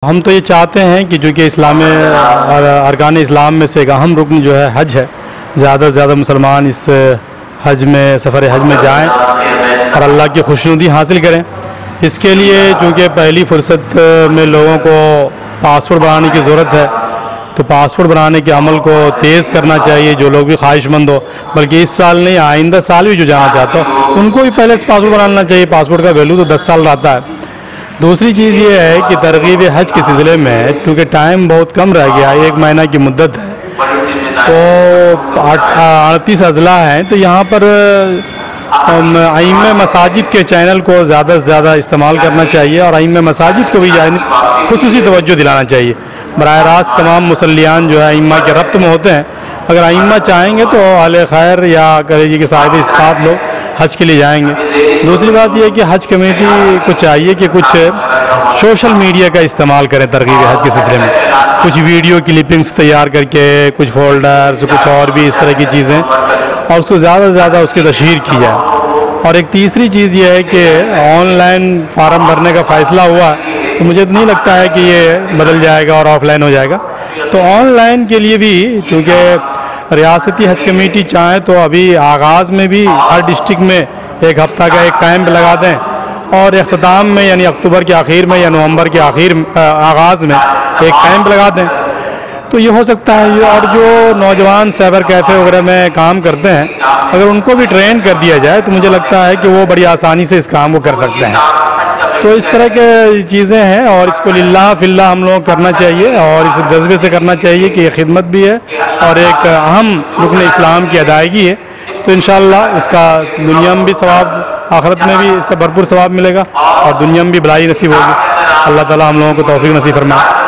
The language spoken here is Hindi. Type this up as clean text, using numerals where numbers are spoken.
हम तो ये चाहते हैं कि चूँकि इस्लाम अरकान इस्लाम में से एक अहम रुकन जो है हज है, ज़्यादा से ज़्यादा मुसलमान इस हज में सफ़र हज में जाएं और अल्लाह की खुशनुदी हासिल करें। इसके लिए चूँकि पहली फ़ुर्सत में लोगों को पासपोर्ट बनाने की ज़रूरत है, तो पासपोर्ट बनाने के अमल को तेज़ करना चाहिए। जो लोग भी ख्वाहिशमंद हो, बल्कि इस साल नहीं आइंदा साल भी जो जाना चाहता हो उनको भी पहले से पासपोर्ट बनाना चाहिए। पासपोर्ट का वैल्यू तो 10 साल रहता है। दूसरी चीज़ ये है कि तरगीब हज के सिलसिले में क्योंकि टाइम बहुत कम रह गया, 1 महीना की मुद्दत है, तो 38 अज़ला हैं, तो यहाँ पर आइम्मा मसाजिद के चैनल को ज़्यादा से ज़्यादा इस्तेमाल करना चाहिए और आइम्मा मसाजिद को भी खुसूसी तवज्जो दिलाना चाहिए। बराह रास्त तमाम मुसल्लियान जो है आइम्मा के रब्त में होते हैं, अगर आइम्मा चाहेंगे तो अहले खैर या करेजी के साहिब इस्तात लोग हज के लिए जाएंगे। दूसरी बात यह है कि हज कमेटी को चाहिए कि कुछ सोशल मीडिया का इस्तेमाल करें तरगीब हज के सिलसिले में, कुछ वीडियो क्लिपिंग्स तैयार करके, कुछ फोल्डर्स, कुछ और भी इस तरह की चीज़ें, और उसको ज़्यादा से ज़्यादा उसकी तशहीर की जाए। और एक तीसरी चीज़ ये है कि ऑनलाइन फार्म भरने का फ़ैसला हुआ, तो मुझे तो नहीं लगता है कि ये बदल जाएगा और ऑफलाइन हो जाएगा। तो ऑनलाइन के लिए भी क्योंकि रियासती हज कमेटी चाहे तो अभी आगाज़ में भी हर डिस्ट्रिक्ट में एक हफ्ता का एक कैंप लगा दें और अख्ताम में यानी अक्टूबर के आखिर में या नवंबर के आगाज़ में एक कैंप लगा दें, तो ये हो सकता है। और जो नौजवान साइबर कैफ़े वगैरह में काम करते हैं, अगर उनको भी ट्रेन कर दिया जाए तो मुझे लगता है कि वो बड़ी आसानी से इस काम को कर सकते हैं। तो इस तरह के चीज़ें हैं और इसको लिल्लाह फिल्लाह हम लोग करना चाहिए और इस जज्बे से करना चाहिए कि ये खिदमत भी है और एक अहम रुकन इस्लाम की अदायगी है। तो इंशाअल्लाह इसका दुनिया में भी सवाब, आखिरत में भी इसका भरपूर सवाब मिलेगा और दुनिया में भी भलाई नसीब होगी। अल्लाह ताला हम लोगों को तौफीक नसीब फरमाए।